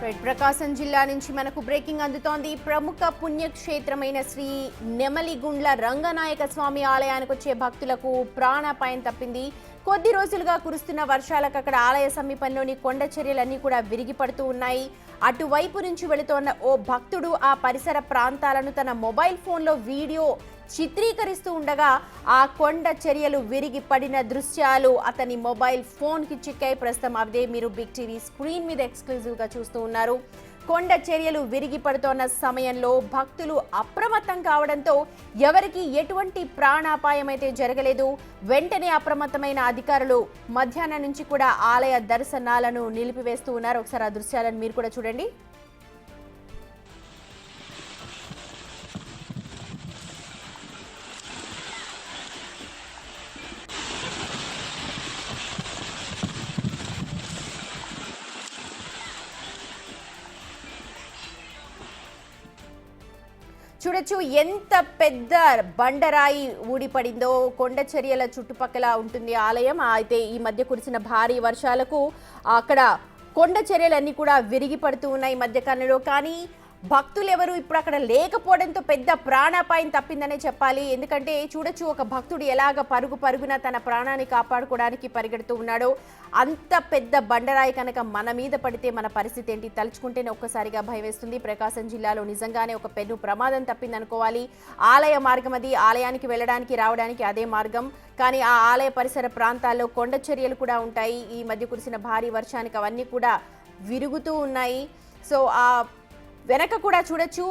ప్రకాశం జిల్లా నుంచి మనకు బ్రేకింగ్ అందుతోంది. ప్రముఖ పుణ్యక్షేత్రమైన శ్రీ నెమలిగుండ్ల రంగనాయక స్వామి ఆలయానికి వచ్చే భక్తులకు ప్రాణాపాయం తప్పింది. కొద్ది రోజులుగా కురుస్తున్న వర్షాలకు అక్కడ ఆలయ సమీపంలోని కొండ చర్యలన్నీ కూడా విరిగిపడుతూ ఉన్నాయి. అటువైపు నుంచి వెళుతోన్న ఓ భక్తుడు ఆ పరిసర ప్రాంతాలను తన మొబైల్ ఫోన్లో వీడియో చిత్రీకరిస్తూ ఉండగా ఆ కొండ చర్యలు విరిగి పడిన దృశ్యాలు అతని మొబైల్ ఫోన్కి చిక్కాయి. ప్రస్తుతం అదే మీరు బిగ్ టీవీ స్క్రీన్ మీద ఎక్స్క్లూజివ్గా చూస్తూ ఉన్నారు. కొండ చర్యలు విరిగి పడుతోన్న సమయంలో భక్తులు అప్రమత్తం కావడంతో ఎవరికి ఎటువంటి ప్రాణాపాయం అయితే జరగలేదు. వెంటనే అప్రమత్తమైన అధికారులు మధ్యాహ్నం నుంచి కూడా ఆలయ దర్శనాలను నిలిపివేస్తూ ఉన్నారు. ఒకసారి ఆ దృశ్యాలను మీరు కూడా చూడండి. చూడొచ్చు ఎంత పెద్ద బండరాయి ఊడిపడిందో. కొండ చర్యల చుట్టుపక్కల ఉంటుంది ఆలయం. అయితే ఈ మధ్య కురిసిన భారీ వర్షాలకు అక్కడ కొండ చర్యలన్నీ కూడా విరిగి పడుతూ ఉన్నాయి ఈ మధ్య కాలంలో. కానీ భక్తులు ఎవరు ఇప్పుడు అక్కడ లేకపోవడంతో పెద్ద ప్రాణాపాయం తప్పిందనే చెప్పాలి. ఎందుకంటే చూడొచ్చు ఒక భక్తుడు ఎలాగ పరుగున తన ప్రాణాన్ని కాపాడుకోవడానికి పరిగెడుతూ ఉన్నాడో. అంత పెద్ద బండరాయి కనుక మన మీద పడితే మన పరిస్థితి ఏంటి తలుచుకుంటేనే ఒక్కసారిగా భయం వేస్తుంది. ప్రకాశం జిల్లాలో నిజంగానే ఒక పెను ప్రమాదం తప్పిందనుకోవాలి. ఆలయ మార్గం అది, ఆలయానికి వెళ్ళడానికి రావడానికి అదే మార్గం. కానీ ఆ ఆలయ పరిసర ప్రాంతాల్లో కొండ చర్యలు కూడా ఉంటాయి. ఈ మధ్య కురిసిన భారీ వర్షానికి అవన్నీ కూడా విరుగుతూ ఉన్నాయి. సో ఆ వెనక కూడా చూడొచ్చు,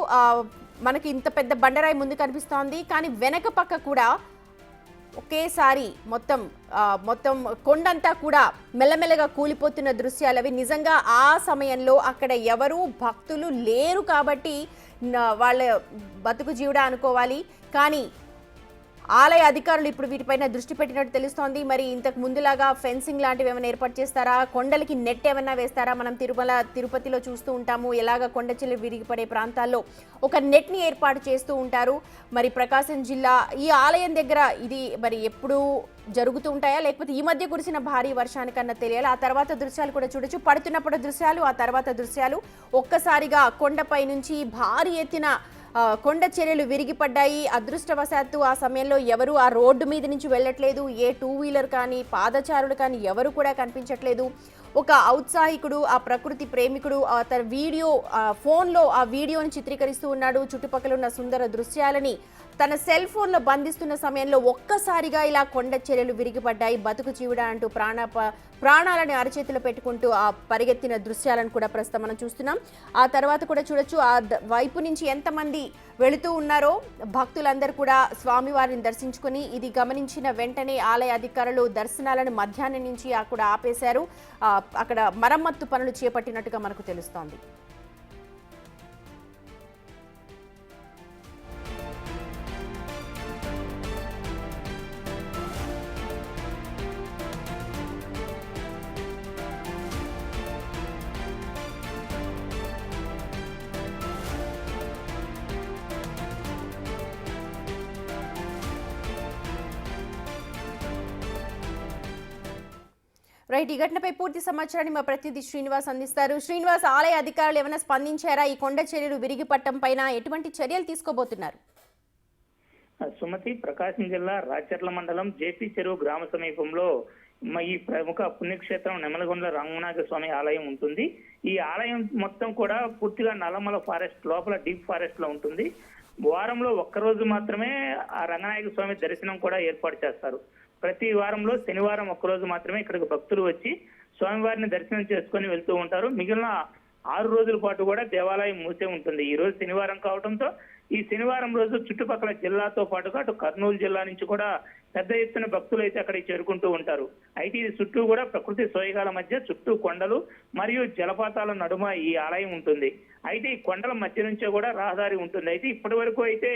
మనకి ఇంత పెద్ద బండరాయి ముందు కనిపిస్తోంది. కానీ వెనక పక్క కూడా ఒకేసారి మొత్తం కొండంతా కూడా మెల్లమెల్లగా కూలిపోతున్న దృశ్యాలు అవి. నిజంగా ఆ సమయంలో అక్కడ ఎవరు భక్తులు లేరు కాబట్టి వాళ్ళ బతుకు జీవుడా అనుకోవాలి. కానీ ఆలయ అధికారులు ఇప్పుడు వీటిపైన దృష్టి పెట్టినట్టు తెలుస్తోంది. మరి ఇంతకు ముందులాగా ఫెన్సింగ్ లాంటివి ఏమైనా ఏర్పాటు చేస్తారా, కొండలకి నెట్ ఏమైనా వేస్తారా? మనం తిరుపతిలో చూస్తూ ఉంటాము, ఎలాగ కొండ చెల్లి విరిగిపడే ప్రాంతాల్లో ఒక నెట్ని ఏర్పాటు చేస్తూ ఉంటారు. మరి ప్రకాశం జిల్లా ఈ ఆలయం దగ్గర ఇది మరి ఎప్పుడు జరుగుతూ ఉంటాయా, లేకపోతే ఈ మధ్య కురిసిన భారీ వర్షానికన్నా తెలియాలి. ఆ తర్వాత దృశ్యాలు కూడా చూడొచ్చు. పడుతున్నప్పుడు దృశ్యాలు, ఆ తర్వాత దృశ్యాలు. ఒక్కసారిగా కొండపై నుంచి భారీ ఎత్తున కొండ చర్యలు విరిగిపడ్డాయి. అదృష్టవశాత్తు ఆ సమయంలో ఎవరు ఆ రోడ్డు మీద నుంచి వెళ్ళట్లేదు. ఏ టూ వీలర్ కానీ పాదచారులు కానీ ఎవరు కూడా కనిపించట్లేదు. ఒక ఔత్సాహికుడు, ఆ ప్రకృతి ప్రేమికుడు తన ఫోన్లో ఆ వీడియోని చిత్రీకరిస్తూ ఉన్నాడు. చుట్టుపక్కల ఉన్న సుందర దృశ్యాలని తన సెల్ ఫోన్లో బంధిస్తున్న సమయంలో ఒక్కసారిగా ఇలా కొండ చర్యలు విరిగిపడ్డాయి. బతుకు చీవుడా అంటూ ప్రాణాలను అరచేతిలో పెట్టుకుంటూ ఆ పరిగెత్తిన దృశ్యాలను కూడా ప్రస్తుతం మనం చూస్తున్నాం. ఆ తర్వాత కూడా చూడొచ్చు, ఆ వైపు నుంచి ఎంతమంది వెళుతూ ఉన్నారో భక్తులందరూ కూడా స్వామివారిని దర్శించుకుని. ఇది గమనించిన వెంటనే ఆలయ అధికారులు దర్శనాలను మధ్యాహ్నం నుంచి కూడా ఆపేశారు. అక్కడ మరమ్మత్తు పనులు చేపట్టినట్టుగా మనకు తెలుస్తోంది. రైట్, ఈ ఘటనపై పూర్తి సమాచారాన్ని మా ప్రతినిధి శ్రీనివాస్ అందిస్తారు. శ్రీనివాస్, ఆలయ అధికారులు ఏమైనా స్పందించారా? ఈ కొండ చర్యలు విరిగిపట్టం పైన ఎటువంటి చర్యలు తీసుకోబోతున్నారు? సుమతి, ప్రకాశం జిల్లా రాచర్ల మండలం జేపీ చెరువు గ్రామ సమీపంలో ఈ ప్రముఖ పుణ్యక్షేత్రం నెమలిగుండ్ల రంగనాథ స్వామి ఆలయం ఉంటుంది. ఈ ఆలయం మొత్తం కూడా పూర్తిగా నల్లమల ఫారెస్ట్ లోపల డీప్ ఫారెస్ట్ లో ఉంటుంది. వారంలో ఒక్కరోజు మాత్రమే ఆ రంగనాయక స్వామి దర్శనం కూడా ఏర్పాటు చేస్తారు. ప్రతి వారంలో శనివారం ఒక్కరోజు మాత్రమే ఇక్కడికి భక్తులు వచ్చి స్వామివారిని దర్శనం చేసుకొని వెళ్తూ ఉంటారు. మిగిలిన 6 రోజుల పాటు కూడా దేవాలయం మూసే ఉంటుంది. ఈ రోజు శనివారం కావడంతో ఈ శనివారం రోజు చుట్టుపక్కల జిల్లాతో పాటుగా అటు కర్నూలు జిల్లా నుంచి కూడా పెద్ద ఎత్తున భక్తులు అయితే అక్కడికి చేరుకుంటూ ఉంటారు. అయితే ఇది చుట్టూ కూడా ప్రకృతి సోయగాల మధ్య చుట్టూ కొండలు మరియు జలపాతాల నడుమ ఈ ఆలయం ఉంటుంది. అయితే ఈ కొండల మధ్య నుంచే కూడా రహదారి ఉంటుంది. అయితే ఇప్పటి వరకు అయితే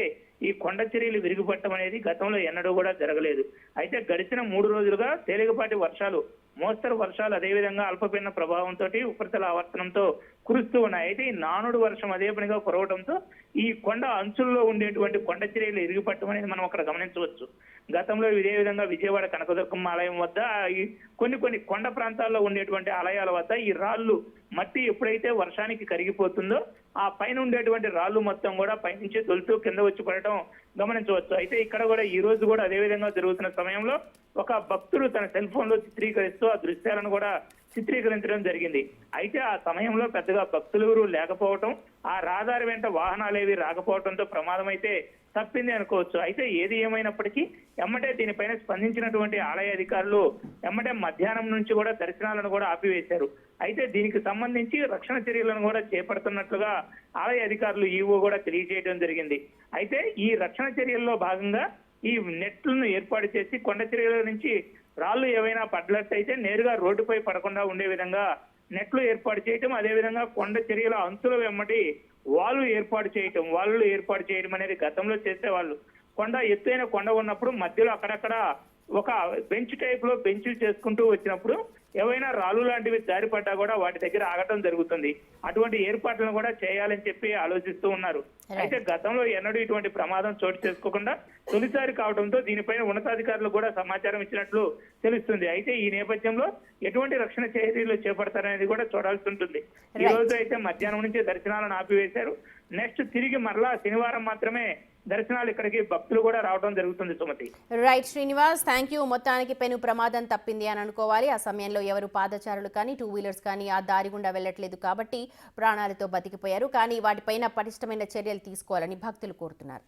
ఈ కొండ చర్యలు విరిగిపట్టడం అనేది గతంలో ఎన్నడూ కూడా జరగలేదు. అయితే గడిచిన 3 రోజులుగా తేలికపాటి వర్షాలు, మోస్తరు వర్షాలు, అదేవిధంగా అల్పపీడన ప్రభావంతో ఉపరితల ఆవర్తనంతో కురుస్తూ ఉన్నాయి. అయితే ఈ నానుడు వర్షం అదే పనిగా కురవడంతో ఈ కొండ అంచుల్లో ఉండేటువంటి కొండ చర్యలు ఇరిగిపట్టడం అనేది మనం అక్కడ గమనించవచ్చు. గతంలో ఇదే విధంగా విజయవాడ కనకదుర్గమ్మ ఆలయం వద్ద ఈ కొన్ని కొండ ప్రాంతాల్లో ఉండేటువంటి ఆలయాల వద్ద ఈ రాళ్ళు మట్టి ఎప్పుడైతే వర్షానికి కరిగిపోతుందో ఆ పైన ఉండేటువంటి రాళ్ళు మొత్తం కూడా పైనుంచి దొలుతూ కింద వచ్చి పడటం గమనించవచ్చు. అయితే ఇక్కడ కూడా ఈ రోజు కూడా అదే విధంగా జరుగుతున్న సమయంలో ఒక భక్తుడు తన సెల్ ఫోన్ లో చిత్రీకరిస్తూ ఆ దృశ్యాలను కూడా చిత్రీకరించడం జరిగింది. అయితే ఆ సమయంలో పెద్దగా భక్తులు ఎవరు లేకపోవటం, ఆ రహదారి వెంట వాహనాలు ఏవి రాకపోవడంతో ప్రమాదం అయితే తప్పింది అనుకోవచ్చు. అయితే ఏది ఏమైనప్పటికీ ఎమ్మటే దీనిపైన స్పందించినటువంటి ఆలయ అధికారులు ఎమ్మటే మధ్యాహ్నం నుంచి కూడా దర్శనాలను కూడా ఆపివేశారు. అయితే దీనికి సంబంధించి రక్షణ చర్యలను కూడా చేపడుతున్నట్లుగా ఆలయ అధికారులు ఈవో కూడా తెలియజేయడం జరిగింది. అయితే ఈ రక్షణ చర్యల్లో భాగంగా ఈ నెట్లను ఏర్పాటు చేసి కొండ చర్యల నుంచి రాళ్లు ఏవైనా పడ్డట్లయితే నేరుగా రోడ్డుపై పడకుండా ఉండే విధంగా నెట్లు ఏర్పాటు చేయటం, అదేవిధంగా కొండ చర్యల అంచుల వెంబడి వాళ్ళు ఏర్పాటు చేయటం అనేది గతంలో చేసేవాళ్ళు. ఎత్తైన కొండ ఉన్నప్పుడు మధ్యలో అక్కడక్కడ ఒక బెంచ్ టైప్ లో బెంచ్లు చేసుకుంటూ వచ్చినప్పుడు ఏవైనా రాళ్ళు లాంటివి జారిపడ్డా కూడా వాటి దగ్గర ఆగటం జరుగుతుంది. అటువంటి ఏర్పాట్లను కూడా చేయాలని చెప్పి ఆలోచిస్తూ ఉన్నారు. అయితే గతంలో ఎన్నడూ ఇటువంటి ప్రమాదం చోటు చేసుకోకుండా తొలిసారి కావడంతో దీనిపైన ఉన్నతాధికారులు కూడా సమాచారం ఇచ్చినట్లు తెలుస్తుంది. అయితే ఈ నేపథ్యంలో ఎటువంటి రక్షణ చర్యలు చేపడతారనేది కూడా చూడాల్సి ఉంటుంది. ఈ రోజు అయితే మధ్యాహ్నం నుంచి దర్శనాలను ఆపివేశారు. నెక్స్ట్ తిరిగి మరలా శనివారం మాత్రమే దర్శనాలు ఇక్కడికి భక్తులు కూడా రావడం జరుగుతుంది. Sumathi. Right Srinivas, thank you. మొత్తానికి పెను ప్రమాదం తప్పింది అని అనుకోవాలి. ఆ సమయంలో ఎవరు పాదచారులు కానీ టూ వీలర్స్ కానీ ఆ దారి గుండా వెళ్ళట్లేదు కాబట్టి ప్రాణాలతో బతికిపోయారు. కానీ వాటిపైన పటిష్టమైన చర్యలు తీసుకోవాలని భక్తులు కోరుతున్నారు.